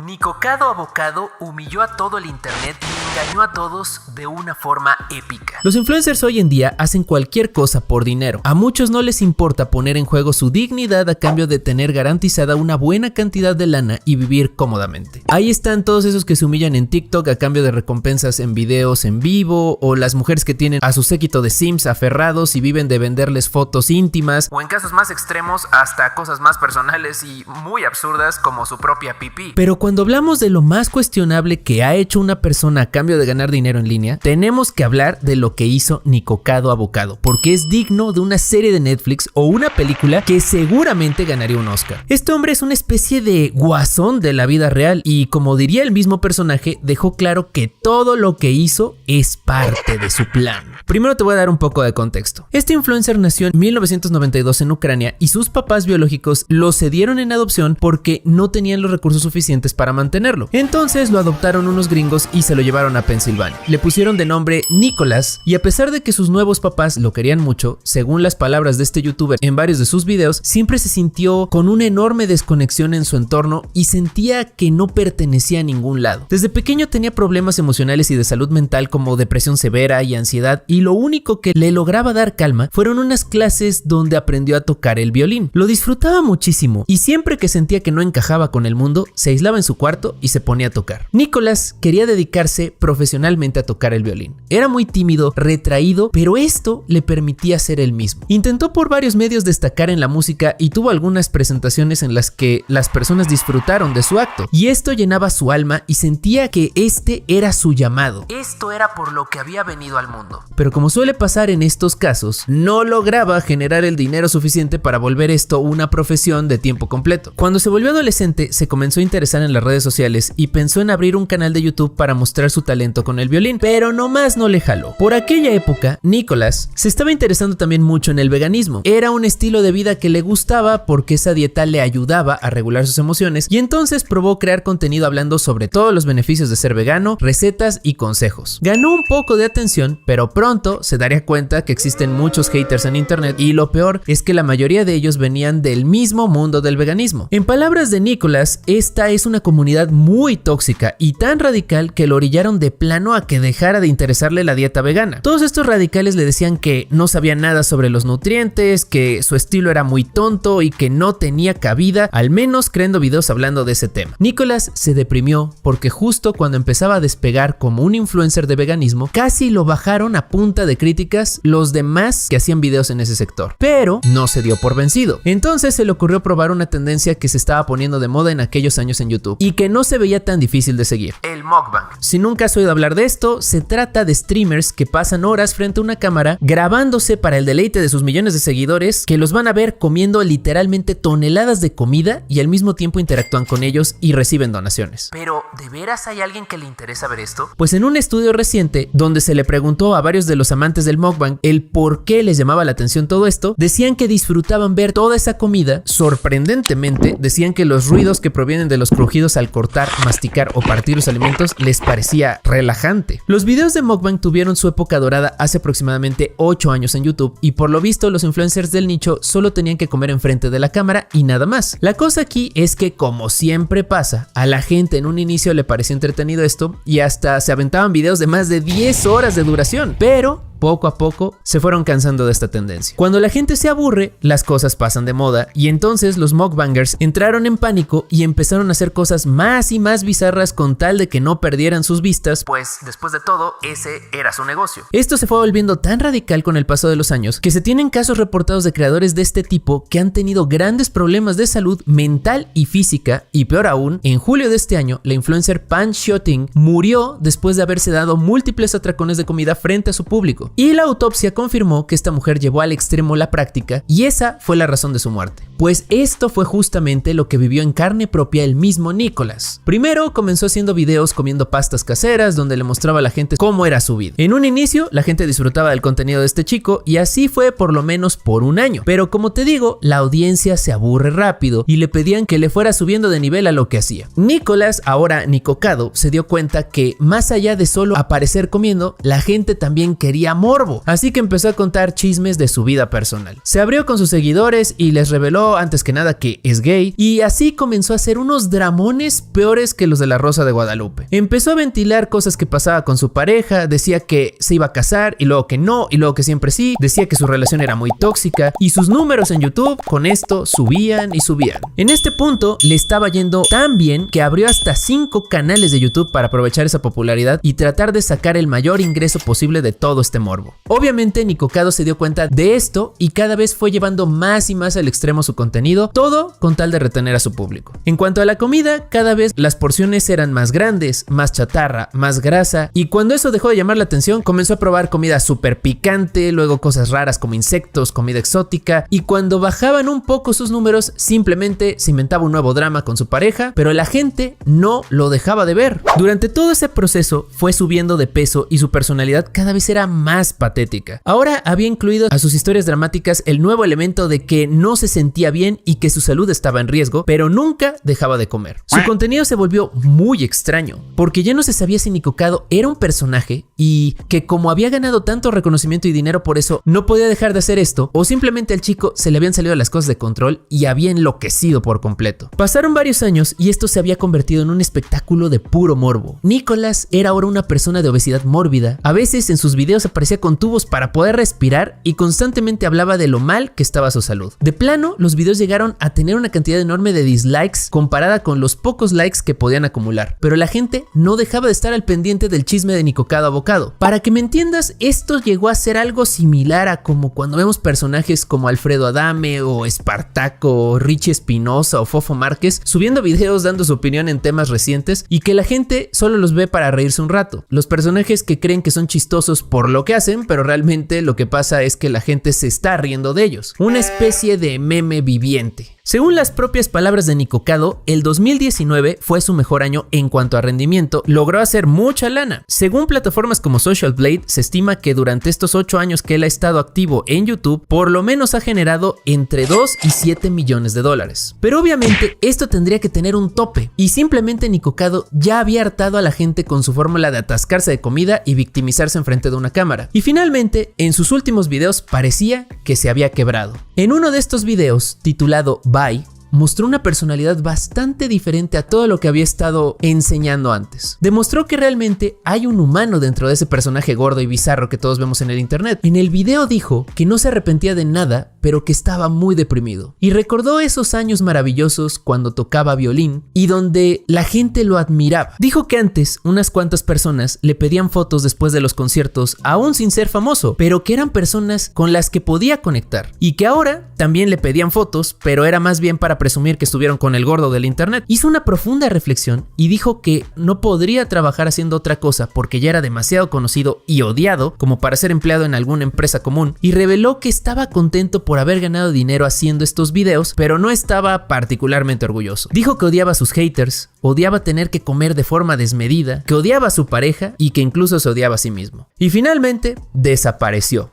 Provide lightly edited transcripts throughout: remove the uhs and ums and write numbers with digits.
Nicocado Abocado humilló a todo el internet y engañó a todos de una forma épica. Los influencers hoy en día hacen cualquier cosa por dinero. A muchos no les importa poner en juego su dignidad a cambio de tener garantizada una buena cantidad de lana y vivir cómodamente. Ahí están todos esos que se humillan en TikTok a cambio de recompensas en videos en vivo, o las mujeres que tienen a su séquito de sims aferrados y viven de venderles fotos íntimas, O en casos más extremos, hasta cosas más personales y muy absurdas como su propia pipí. Pero cuando hablamos de lo más cuestionable que ha hecho una persona a cambio de ganar dinero en línea, tenemos que hablar de lo que hizo Nicocado Abocado, porque es digno de una serie de Netflix o una película que seguramente ganaría un Oscar. Este hombre es una especie de guasón de la vida real y, como diría el mismo personaje, dejó claro que todo lo que hizo es parte de su plan. Primero te voy a dar un poco de contexto. Este influencer nació en 1992 en Ucrania y sus papás biológicos lo cedieron en adopción porque no tenían los recursos suficientes para mantenerlo. Entonces lo adoptaron unos gringos y se lo llevaron a Pensilvania. Le pusieron de nombre Nicholas y, a pesar de que sus nuevos papás lo querían mucho, según las palabras de este youtuber en varios de sus videos, siempre se sintió con una enorme desconexión en su entorno y sentía que no pertenecía a ningún lado. Desde pequeño tenía problemas emocionales y de salud mental como depresión severa y ansiedad, y lo único que le lograba dar calma fueron unas clases donde aprendió a tocar el violín. Lo disfrutaba muchísimo y siempre que sentía que no encajaba con el mundo, se aislaba en su cuarto y se ponía a tocar. Nicholas quería dedicarse profesionalmente a tocar el violín. Era muy tímido, retraído, pero esto le permitía ser él mismo. Intentó por varios medios destacar en la música y tuvo algunas presentaciones en las que las personas disfrutaron de su acto, y esto llenaba su alma y sentía que este era su llamado. Esto era por lo que había venido al mundo. Pero como suele pasar en estos casos, no lograba generar el dinero suficiente para volver esto una profesión de tiempo completo. Cuando se volvió adolescente, se comenzó a interesar en las redes sociales y pensó en abrir un canal de YouTube para mostrar su talento con el violín, pero nomás no le jaló. Por aquella época, Nicholas se estaba interesando también mucho en el veganismo. Era un estilo de vida que le gustaba porque esa dieta le ayudaba a regular sus emociones, y entonces probó crear contenido hablando sobre todos los beneficios de ser vegano, recetas y consejos. Ganó un poco de atención, pero pronto se daría cuenta que existen muchos haters en internet, y lo peor es que la mayoría de ellos venían del mismo mundo del veganismo. En palabras de Nicholas, esta es una comunidad muy tóxica y tan radical que lo orillaron de plano a que dejara de interesarle la dieta vegana. Todos estos radicales le decían que no sabía nada sobre los nutrientes, que su estilo era muy tonto y que no tenía cabida, al menos creando videos hablando de ese tema. Nicholas se deprimió porque justo cuando empezaba a despegar como un influencer de veganismo, casi lo bajaron a punta de críticas los demás que hacían videos en ese sector, pero no se dio por vencido. Entonces se le ocurrió probar una tendencia que se estaba poniendo de moda en aquellos años en YouTube y que no se veía tan difícil de seguir: El mukbang. Si nunca has oído hablar de esto, se trata de streamers que pasan horas frente a una cámara grabándose para el deleite de sus millones de seguidores, que los van a ver comiendo literalmente toneladas de comida y al mismo tiempo interactúan con ellos y reciben donaciones. Pero, ¿de veras hay alguien que le interesa ver esto? Pues en un estudio reciente donde se le preguntó a varios de los amantes del mukbang el por qué les llamaba la atención todo esto, decían que disfrutaban ver toda esa comida. Sorprendentemente, decían que los ruidos que provienen de los crujidos al cortar, masticar o partir los alimentos les parecía relajante. Los videos de mukbang tuvieron su época dorada hace aproximadamente 8 años en YouTube, y por lo visto los influencers del nicho solo tenían que comer enfrente de la cámara y nada más. La cosa aquí es que, como siempre pasa, a la gente en un inicio le pareció entretenido esto y hasta se aventaban videos de más de 10 horas de duración, pero poco a poco se fueron cansando de esta tendencia. Cuando la gente se aburre, las cosas pasan de moda, y entonces los mukbangers entraron en pánico y empezaron a hacer cosas más y más bizarras con tal de que no perdieran sus vistas, Pues, después de todo, ese era su negocio. esto se fue volviendo tan radical con el paso de los años que se tienen casos reportados de creadores de este tipo que han tenido grandes problemas de salud mental y física, y peor aún, en julio de este año, la influencer Pan Shooting murió después de haberse dado múltiples atracones de comida frente a su público. Y la autopsia confirmó que esta mujer llevó al extremo la práctica, y esa fue la razón de su muerte. Pues esto fue justamente lo que vivió en carne propia el mismo Nicholas. Primero comenzó haciendo videos comiendo pastas caseras donde le mostraba a la gente cómo era su vida. En un inicio la gente disfrutaba del contenido de este chico, y así fue por lo menos por un año. Pero como te digo, la audiencia se aburre rápido y le pedían que le fuera subiendo de nivel a lo que hacía. Nicholas, ahora Nicocado, se dio cuenta que más allá de solo aparecer comiendo, la gente también quería morbo, así que empezó a contar chismes de su vida personal. Se abrió con sus seguidores y les reveló descubrió antes que nada que es gay y así comenzó a hacer unos dramones peores que los de La Rosa de Guadalupe. Empezó a ventilar cosas que pasaba con su pareja, decía que se iba a casar y luego que no y luego que siempre sí, decía que su relación era muy tóxica y sus números en YouTube con esto subían y subían. En este punto le estaba yendo tan bien que abrió hasta 5 canales de YouTube para aprovechar esa popularidad y tratar de sacar el mayor ingreso posible de todo este morbo. Obviamente Nicocado se dio cuenta de esto y cada vez fue llevando más y más al extremo su contenido, todo con tal de retener a su público. En cuanto a la comida, cada vez las porciones eran más grandes, más chatarra, más grasa, y cuando eso dejó de llamar la atención, comenzó a probar comida súper picante, luego cosas raras como insectos, comida exótica, y cuando bajaban un poco sus números, simplemente se inventaba un nuevo drama con su pareja, pero la gente no lo dejaba de ver. Durante todo ese proceso fue subiendo de peso y su personalidad cada vez era más patética. Ahora había incluido a sus historias dramáticas el nuevo elemento de que no se sentía bien y que su salud estaba en riesgo, pero nunca dejaba de comer. Su contenido se volvió muy extraño, porque ya no se sabía si Nicocado era un personaje y que como había ganado tanto reconocimiento y dinero por eso no podía dejar de hacer esto, o simplemente al chico se le habían salido las cosas de control y había enloquecido por completo. Pasaron varios años y esto se había convertido en un espectáculo de puro morbo. Nicolás era ahora una persona de obesidad mórbida, a veces en sus videos aparecía con tubos para poder respirar y constantemente hablaba de lo mal que estaba su salud. De plano, los videos llegaron a tener una cantidad enorme de dislikes comparada con los pocos likes que podían acumular, pero la gente no dejaba de estar al pendiente del chisme de Nicocado a bocado. Para que me entiendas, esto llegó a ser algo similar a como cuando vemos personajes como Alfredo Adame o Espartaco o Richie Espinosa o Fofo Márquez subiendo videos dando su opinión en temas recientes y que la gente solo los ve para reírse un rato. Los personajes que creen que son chistosos por lo que hacen, pero realmente lo que pasa es que la gente se está riendo de ellos. Una especie de meme viviente. Según las propias palabras de Nicocado, el 2019 fue su mejor año en cuanto a rendimiento, logró hacer mucha lana. Según plataformas como Social Blade, se estima que durante estos 8 años que él ha estado activo en YouTube, por lo menos ha generado entre 2 y 7 millones de dólares. Pero obviamente esto tendría que tener un tope, y simplemente Nicocado ya había hartado a la gente con su fórmula de atascarse de comida y victimizarse enfrente de una cámara. Y finalmente, en sus últimos videos parecía que se había quebrado. En uno de estos videos, titulado Bye, mostró una personalidad bastante diferente a todo lo que había estado enseñando antes. Demostró que realmente hay un humano dentro de ese personaje gordo y bizarro que todos vemos en el internet. En el video dijo que no se arrepentía de nada, pero que estaba muy deprimido. Y recordó esos años maravillosos cuando tocaba violín y donde la gente lo admiraba. Dijo que antes unas cuantas personas le pedían fotos después de los conciertos, aún sin ser famoso, pero que eran personas con las que podía conectar. Y que ahora también le pedían fotos, pero era más bien para presumir que estuvieron con el gordo del internet. Hizo una profunda reflexión y dijo que no podría trabajar haciendo otra cosa porque ya era demasiado conocido y odiado como para ser empleado en alguna empresa común, y reveló que estaba contento por haber ganado dinero haciendo estos videos, pero no estaba particularmente orgulloso. Dijo que odiaba a sus haters, odiaba tener que comer de forma desmedida, que odiaba a su pareja y que incluso se odiaba a sí mismo. Y finalmente desapareció.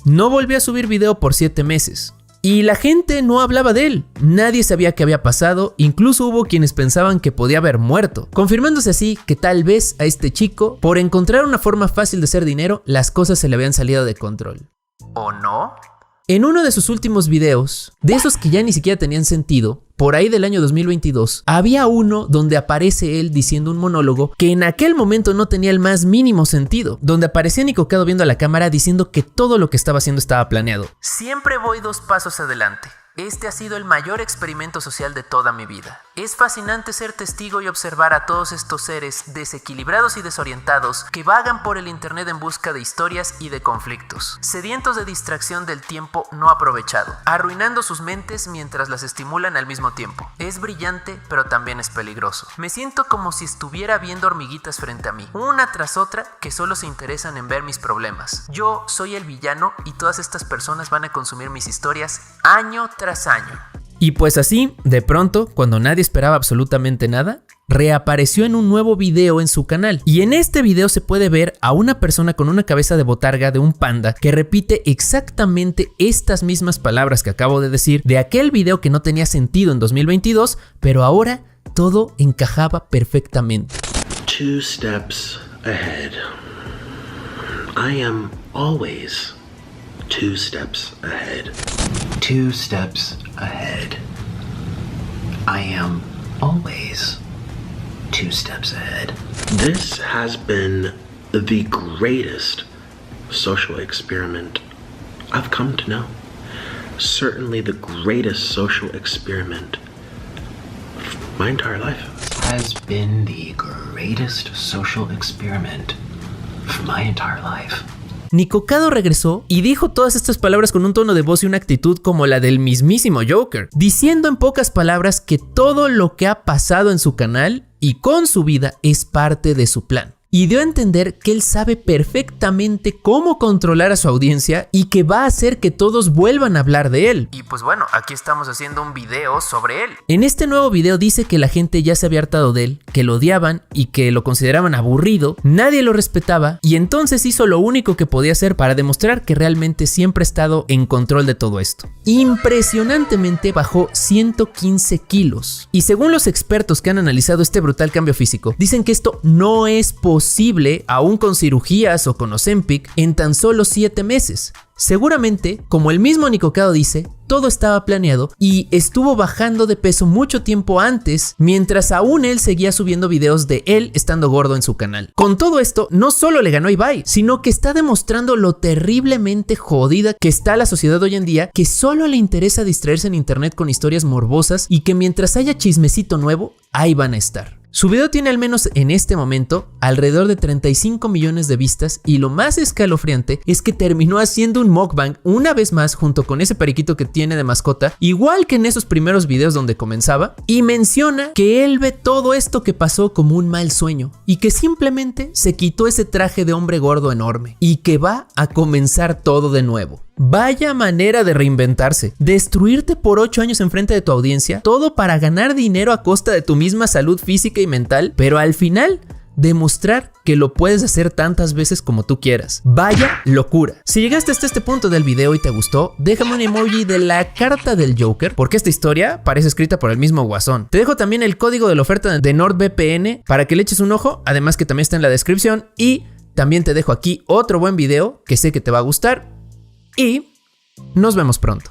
No volvió a subir video por 7 meses. Y la gente no hablaba de él, nadie sabía qué había pasado, incluso hubo quienes pensaban que podía haber muerto, confirmándose así que tal vez a este chico, por encontrar una forma fácil de hacer dinero, las cosas se le habían salido de control. ¿O no? En uno de sus últimos videos, de esos que ya ni siquiera tenían sentido, por ahí del año 2022, había uno donde aparece él diciendo un monólogo que en aquel momento no tenía el más mínimo sentido, donde aparecía Nicocado viendo a la cámara diciendo que todo lo que estaba haciendo estaba planeado. Siempre voy 2 pasos adelante. Este ha sido el mayor experimento social de toda mi vida. Es fascinante ser testigo y observar a todos estos seres desequilibrados y desorientados que vagan por el internet en busca de historias y de conflictos, sedientos de distracción del tiempo no aprovechado, arruinando sus mentes mientras las estimulan al mismo tiempo. Es brillante, pero también es peligroso. Me siento como si estuviera viendo hormiguitas frente a mí, una tras otra, que solo se interesan en ver mis problemas. Yo soy el villano y todas estas personas van a consumir mis historias año tras año. Y pues así, de pronto, cuando nadie esperaba absolutamente nada, reapareció en un nuevo video en su canal. Y en este video se puede ver a una persona con una cabeza de botarga de un panda que repite exactamente estas mismas palabras que acabo de decir de aquel video que no tenía sentido en 2022, pero ahora todo encajaba perfectamente. 2 steps ahead. I am always 2 steps ahead. 2 steps ahead. I am always 2 steps ahead. This has been the greatest social experiment I've come to know. Certainly the greatest social experiment of my entire life. Has been the greatest social experiment for my entire life. Nicocado regresó y dijo todas estas palabras con un tono de voz y una actitud como la del mismísimo Joker, diciendo en pocas palabras que todo lo que ha pasado en su canal y con su vida es parte de su plan. Y dio a entender que él sabe perfectamente cómo controlar a su audiencia y que va a hacer que todos vuelvan a hablar de él. Y pues bueno, aquí estamos haciendo un video sobre él. En este nuevo video dice que la gente ya se había hartado de él, que lo odiaban y que lo consideraban aburrido, nadie lo respetaba y entonces hizo lo único que podía hacer para demostrar que realmente siempre ha estado en control de todo esto. Impresionantemente bajó 115 kilos. Y según los expertos que han analizado este brutal cambio físico, dicen que esto no es posible aún con cirugías o con Ozempic en tan solo 7 meses. Seguramente, como el mismo Nicocado dice, todo estaba planeado y estuvo bajando de peso mucho tiempo antes, mientras aún él seguía subiendo videos de él estando gordo en su canal. Con todo esto, no solo le ganó a Ibai, sino que está demostrando lo terriblemente jodida que está la sociedad hoy en día, que solo le interesa distraerse en internet con historias morbosas y que mientras haya chismecito nuevo, ahí van a estar. Su video tiene al menos en este momento alrededor de 35 millones de vistas y lo más escalofriante es que terminó haciendo un mukbang una vez más junto con ese periquito que tiene de mascota, igual que en esos primeros videos donde comenzaba, y menciona que él ve todo esto que pasó como un mal sueño y que simplemente se quitó ese traje de hombre gordo enorme y que va a comenzar todo de nuevo. Vaya manera de reinventarse, destruirte por 8 años enfrente de tu audiencia, todo para ganar dinero a costa de tu misma salud física y mental, pero al final demostrar que lo puedes hacer tantas veces como tú quieras. Vaya locura. Si llegaste hasta este punto del video y te gustó, déjame un emoji de la carta del Joker, porque esta historia parece escrita por el mismo Guasón. Te dejo también el código de la oferta de NordVPN para que le eches un ojo, además que también está en la descripción, y también te dejo aquí otro buen video que sé que te va a gustar y nos vemos pronto.